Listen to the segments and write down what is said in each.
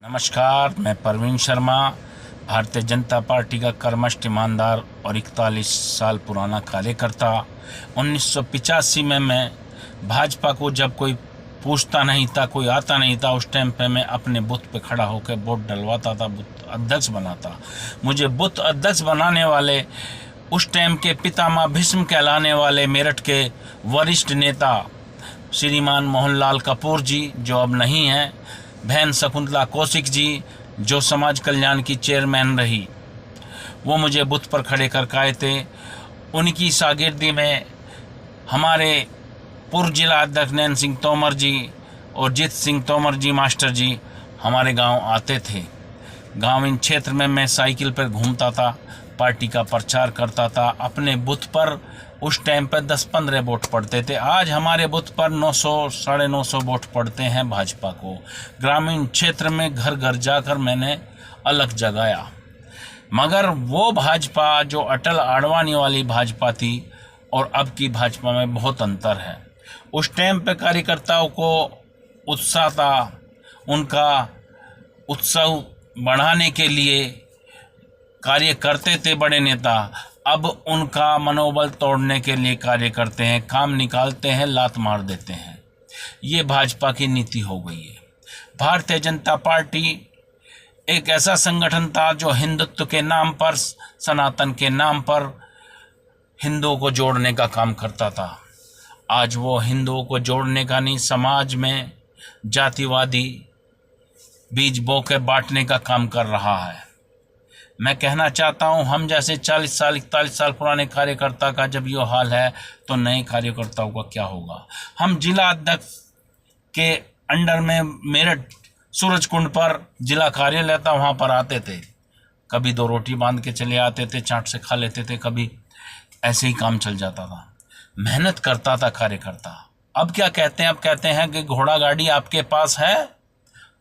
नमस्कार, मैं परवीन शर्मा, भारतीय जनता पार्टी का कर्मठ, ईमानदार और 41 साल पुराना कार्यकर्ता। 1985 में मैं भाजपा को जब कोई पूछता नहीं था, कोई आता नहीं था, उस टाइम पे मैं अपने बूथ पे खड़ा होकर वोट डलवाता था, बूथ अध्यक्ष बनाता। मुझे बूथ अध्यक्ष बनाने वाले उस टाइम के पितामह भीष्म कहलाने वाले मेरठ के वरिष्ठ नेता श्रीमान मोहनलाल कपूर जी, जो अब नहीं हैं, बहन शकुंतला कौशिक जी, जो समाज कल्याण की चेयरमैन रही, वो मुझे बूथ पर खड़े कर आए थे। उनकी शागिर्दी में हमारे पूर्व जिला अध्यक्ष नैन सिंह तोमर जी और जीत सिंह तोमर जी मास्टर जी हमारे गांव आते थे। ग्रामीण क्षेत्र में मैं साइकिल पर घूमता था, पार्टी का प्रचार करता था। अपने बूथ पर उस टाइम पर 10-15 वोट पड़ते थे, आज हमारे बूथ पर 900 950 वोट पड़ते हैं भाजपा को। ग्रामीण क्षेत्र में घर घर जाकर मैंने अलग जगाया, मगर वो भाजपा जो अटल आडवाणी वाली भाजपा थी और अब की भाजपा में बहुत अंतर है। उस टाइम पे कार्यकर्ताओं को उत्साह था, उनका उत्साह बढ़ाने के लिए कार्य करते थे बड़े नेता। अब उनका मनोबल तोड़ने के लिए कार्य करते हैं, काम निकालते हैं, लात मार देते हैं। ये भाजपा की नीति हो गई है। भारतीय जनता पार्टी एक ऐसा संगठन था जो हिंदुत्व के नाम पर, सनातन के नाम पर हिंदुओं को जोड़ने का काम करता था। आज वो हिंदुओं को जोड़ने का नहीं, समाज में जातिवादी बीज बो के बांटने का काम कर रहा है। मैं कहना चाहता हूं, हम जैसे 40 साल 41 साल पुराने कार्यकर्ता का जब ये हाल है तो नए कार्यकर्ताओं का क्या होगा। हम जिला अध्यक्ष के अंडर में मेरठ सूरजकुंड पर जिला कार्यालय था, वहाँ पर आते थे, कभी 2 रोटी बांध के चले आते थे, चाट से खा लेते थे, कभी ऐसे ही काम चल जाता था। मेहनत करता था कार्यकर्ता। अब क्या कहते हैं, अब कहते हैं कि घोड़ा गाड़ी आपके पास है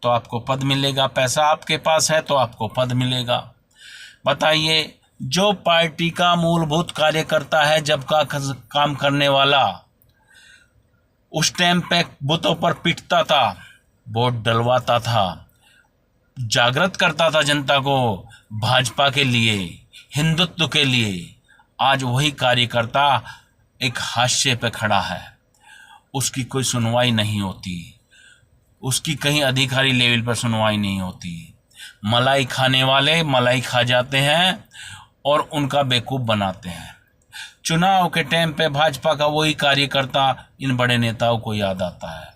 तो आपको पद मिलेगा, पैसा आपके पास है तो आपको पद मिलेगा। बताइए, जो पार्टी का मूलभूत कार्यकर्ता है, जब का काम करने वाला, उस टाइम पे बूथों पर पिटता था, वोट डलवाता था, जागृत करता था जनता को भाजपा के लिए, हिंदुत्व के लिए, आज वही कार्यकर्ता एक हाशिए पे खड़ा है। उसकी कोई सुनवाई नहीं होती, उसकी कहीं अधिकारी लेवल पर सुनवाई नहीं होती। मलाई खाने वाले मलाई खा जाते हैं और उनका बेवकूफ़ बनाते हैं। चुनाव के टाइम पे भाजपा का वही कार्यकर्ता इन बड़े नेताओं को याद आता है।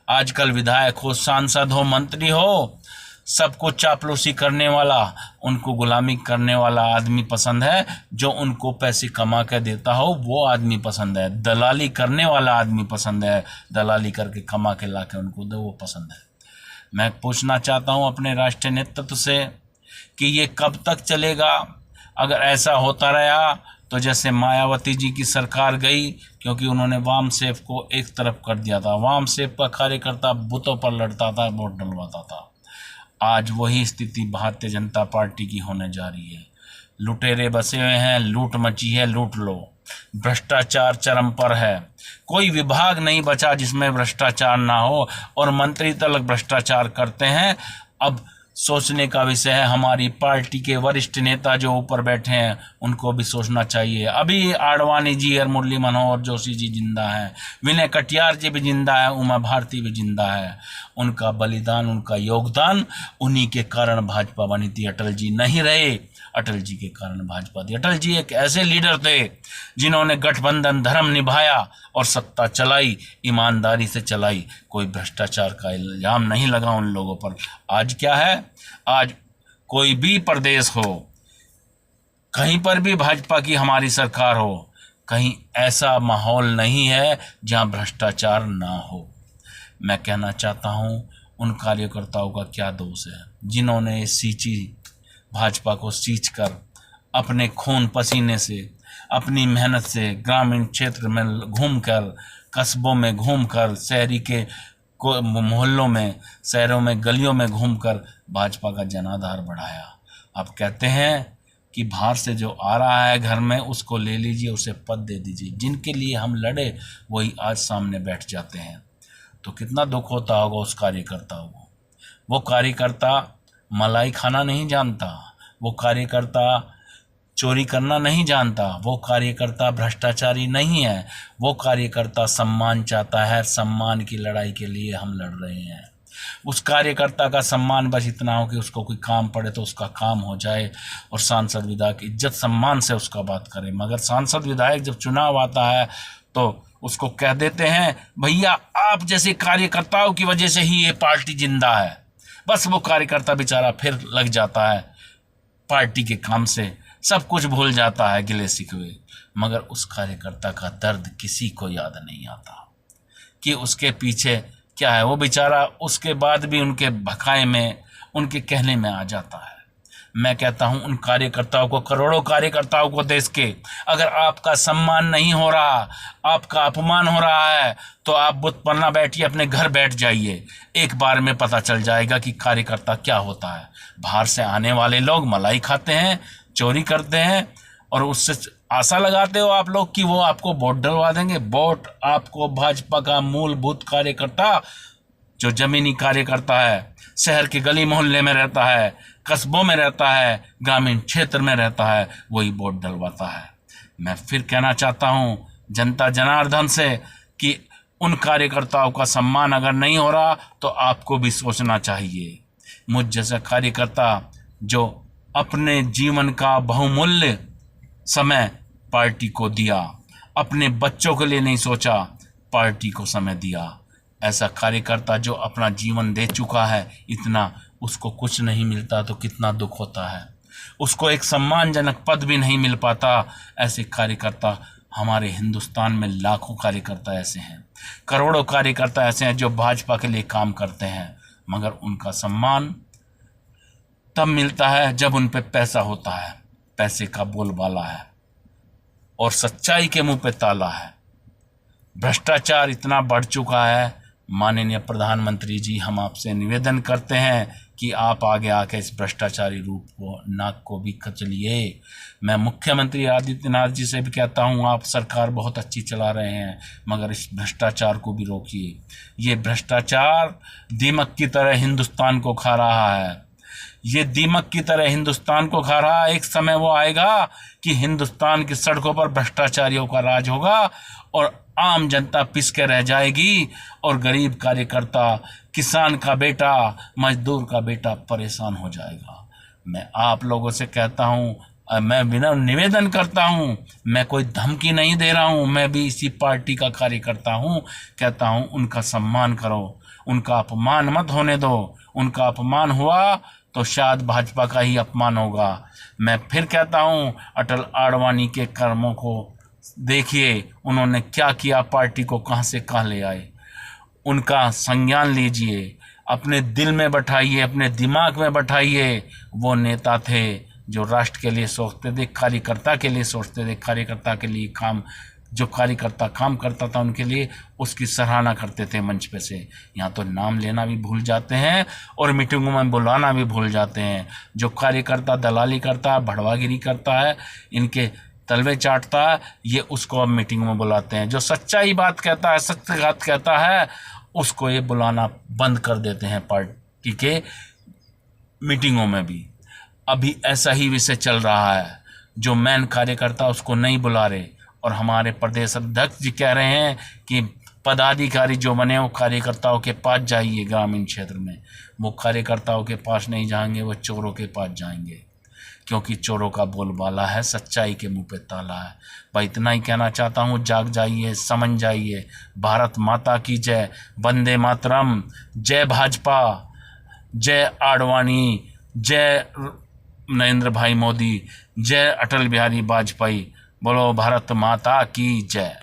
आजकल विधायक हो, सांसद हो, मंत्री हो, सबको चापलूसी करने वाला, उनको गुलामी करने वाला आदमी पसंद है। जो उनको पैसे कमा के देता हो वो आदमी पसंद है। दलाली करने वाला आदमी पसंद है, दलाली करके कमा के ला के उनको दो, वो पसंद है। मैं पूछना चाहता हूं अपने राष्ट्रीय नेतृत्व से कि ये कब तक चलेगा। अगर ऐसा होता रहा तो जैसे मायावती जी की सरकार गई, क्योंकि उन्होंने वाम सेफ को एक तरफ कर दिया था, वाम सेफ का कार्यकर्ता बूथों पर लड़ता था, वोट डलवाता था। आज वही स्थिति भारतीय जनता पार्टी की होने जा रही है। लुटेरे बसे हुए हैं, लूट मची है, लूट लो। भ्रष्टाचार चरम पर है, कोई विभाग नहीं बचा जिसमें भ्रष्टाचार ना हो, और मंत्री तक भ्रष्टाचार करते हैं। अब सोचने का विषय है, हमारी पार्टी के वरिष्ठ नेता जो ऊपर बैठे हैं उनको भी सोचना चाहिए। अभी आडवाणी जी और मुरली मनोहर जोशी जी जिंदा हैं, विनय कटियार जी भी जिंदा है, उमा भारती भी जिंदा है। उनका बलिदान, उनका योगदान, उन्हीं के कारण भाजपा बनी थी। अटल जी नहीं रहे, अटल जी के कारण भाजपा थी। अटल जी एक ऐसे लीडर थे जिन्होंने गठबंधन धर्म निभाया और सत्ता चलाई, ईमानदारी से चलाई। कोई भ्रष्टाचार का इल्जाम नहीं लगा उन लोगों पर। आज क्या है, आज कोई भी प्रदेश हो, कहीं पर भी भाजपा की हमारी सरकार हो, कहीं ऐसा माहौल नहीं है जहां भ्रष्टाचार ना हो। मैं कहना चाहता हूं, उन कार्यकर्ताओं का क्या दोष है जिन्होंने भाजपा को सींच कर अपने खून पसीने से, अपनी मेहनत से, ग्रामीण क्षेत्र में घूमकर, कस्बों में घूमकर, शहरी के मोहल्लों में, शहरों में, गलियों में घूमकर भाजपा का जनाधार बढ़ाया। अब कहते हैं कि बाहर से जो आ रहा है घर में उसको ले लीजिए, उसे पद दे दीजिए। जिनके लिए हम लड़े वही आज सामने बैठ जाते हैं, तो कितना दुख होता होगा उस कार्यकर्ताओं को। वो कार्यकर्ता मलाई खाना नहीं जानता, वो कार्यकर्ता चोरी करना नहीं जानता, वो कार्यकर्ता भ्रष्टाचारी नहीं है, वो कार्यकर्ता सम्मान चाहता है। सम्मान की लड़ाई के लिए हम लड़ रहे हैं। उस कार्यकर्ता का सम्मान बस इतना हो कि उसको कोई काम पड़े तो उसका काम हो जाए और सांसद विधायक इज्जत सम्मान से उसका बात करें। मगर सांसद विधायक जब चुनाव आता है तो उसको कह देते हैं भैया आप जैसे कार्यकर्ताओं की वजह से ही ये पार्टी जिंदा है। बस वो कार्यकर्ता बेचारा फिर लग जाता है पार्टी के काम से, सब कुछ भूल जाता है गिले शिकवे। मगर उस कार्यकर्ता का दर्द किसी को याद नहीं आता कि उसके पीछे क्या है। वो बेचारा उसके बाद भी उनके भकाए में, उनके कहने में आ जाता है। मैं कहता हूं उन कार्यकर्ताओं को, करोड़ों कार्यकर्ताओं को देश के, अगर आपका सम्मान नहीं हो रहा, आपका अपमान हो रहा है तो आप बुत पर ना बैठिए, अपने घर बैठ जाइए। एक बार में पता चल जाएगा कि कार्यकर्ता क्या होता है। बाहर से आने वाले लोग मलाई खाते हैं, चोरी करते हैं और उससे आशा लगाते हो आप लोग कि वो आपको वोट डलवा देंगे। वोट आपको भाजपा का मूलभूत कार्यकर्ता, जो जमीनी कार्यकर्ता है, शहर के गली मोहल्ले में रहता है, कस्बों में रहता है, ग्रामीण क्षेत्र में रहता है, वही वोट डलवाता है। मैं फिर कहना चाहता हूँ जनता जनार्दन से कि उन कार्यकर्ताओं का सम्मान अगर नहीं हो रहा तो आपको भी सोचना चाहिए। मुझ जैसा कार्यकर्ता जो अपने जीवन का बहुमूल्य समय पार्टी को दिया, अपने बच्चों के लिए नहीं सोचा, पार्टी को समय दिया, ऐसा कार्यकर्ता जो अपना जीवन दे चुका है इतना, उसको कुछ नहीं मिलता तो कितना दुख होता है। उसको एक सम्मानजनक पद भी नहीं मिल पाता। ऐसे कार्यकर्ता हमारे हिंदुस्तान में लाखों कार्यकर्ता ऐसे हैं, करोड़ों कार्यकर्ता ऐसे हैं जो भाजपा के लिए काम करते हैं, मगर उनका सम्मान तब मिलता है जब उन पे पैसा होता है, पैसे का बोलबाला है और सच्चाई के मुंह पे ताला है। भ्रष्टाचार इतना बढ़ चुका है। माननीय प्रधानमंत्री जी, हम आपसे निवेदन करते हैं कि आप आगे आके इस भ्रष्टाचारी रूप को, नाक को भी कचलिए। मैं मुख्यमंत्री आदित्यनाथ जी से भी कहता हूं, आप सरकार बहुत अच्छी चला रहे हैं मगर इस भ्रष्टाचार को भी रोकिए। ये भ्रष्टाचार दीमक की तरह हिंदुस्तान को खा रहा है, ये दीमक की तरह हिंदुस्तान को खा रहा है। एक समय वो आएगा कि हिंदुस्तान की सड़कों पर भ्रष्टाचारियों का राज होगा और आम जनता पिस के रह जाएगी और गरीब कार्यकर्ता, किसान का बेटा, मजदूर का बेटा परेशान हो जाएगा। मैं आप लोगों से कहता हूँ, मैं बिना निवेदन करता हूँ, मैं कोई धमकी नहीं दे रहा हूँ, मैं भी इसी पार्टी का कार्यकर्ता हूँ। कहता हूँ उनका सम्मान करो, उनका अपमान मत होने दो। उनका अपमान हुआ तो शायद भाजपा का ही अपमान होगा। मैं फिर कहता हूँ अटल आडवाणी के कर्मों को देखिए, उन्होंने क्या किया, पार्टी को कहाँ से कहाँ ले आए। उनका संज्ञान लीजिए, अपने दिल में बैठाइए, अपने दिमाग में बैठाइए। वो नेता थे जो राष्ट्र के लिए सोचते थे, कार्यकर्ता के लिए सोचते थे, कार्यकर्ता के लिए काम, जो कार्यकर्ता काम करता था उनके लिए उसकी सराहना करते थे मंच पे से। यहाँ तो नाम लेना भी भूल जाते हैं और मीटिंगों में बुलाना भी भूल जाते हैं। जो कार्यकर्ता दलाली करता है, भड़वागिरी करता है, इनके तलवे चाटता है, ये उसको अब मीटिंग में बुलाते हैं। जो सच्चाई बात कहता है, सत्य बात कहता है, उसको ये बुलाना बंद कर देते हैं पार्टी के मीटिंगों में भी। अभी ऐसा ही विषय चल रहा है, जो मेन कार्यकर्ता उसको नहीं बुला रहे और हमारे प्रदेश अध्यक्ष जी कह रहे हैं कि पदाधिकारी जो बने वो कार्यकर्ताओं के पास जाइए। ग्रामीण क्षेत्र में वो कार्यकर्ताओं के पास नहीं जाएंगे, वो चोरों के पास जाएंगे, क्योंकि चोरों का बोलबाला है, सच्चाई के मुंह पे ताला है। भाई इतना ही कहना चाहता हूँ, जाग जाइए, समझ जाइए। भारत माता की जय, वंदे मातरम, जय भाजपा, जय आडवाणी, जय नरेंद्र भाई मोदी, जय अटल बिहारी वाजपेयी। बोलो भारत माता की जय।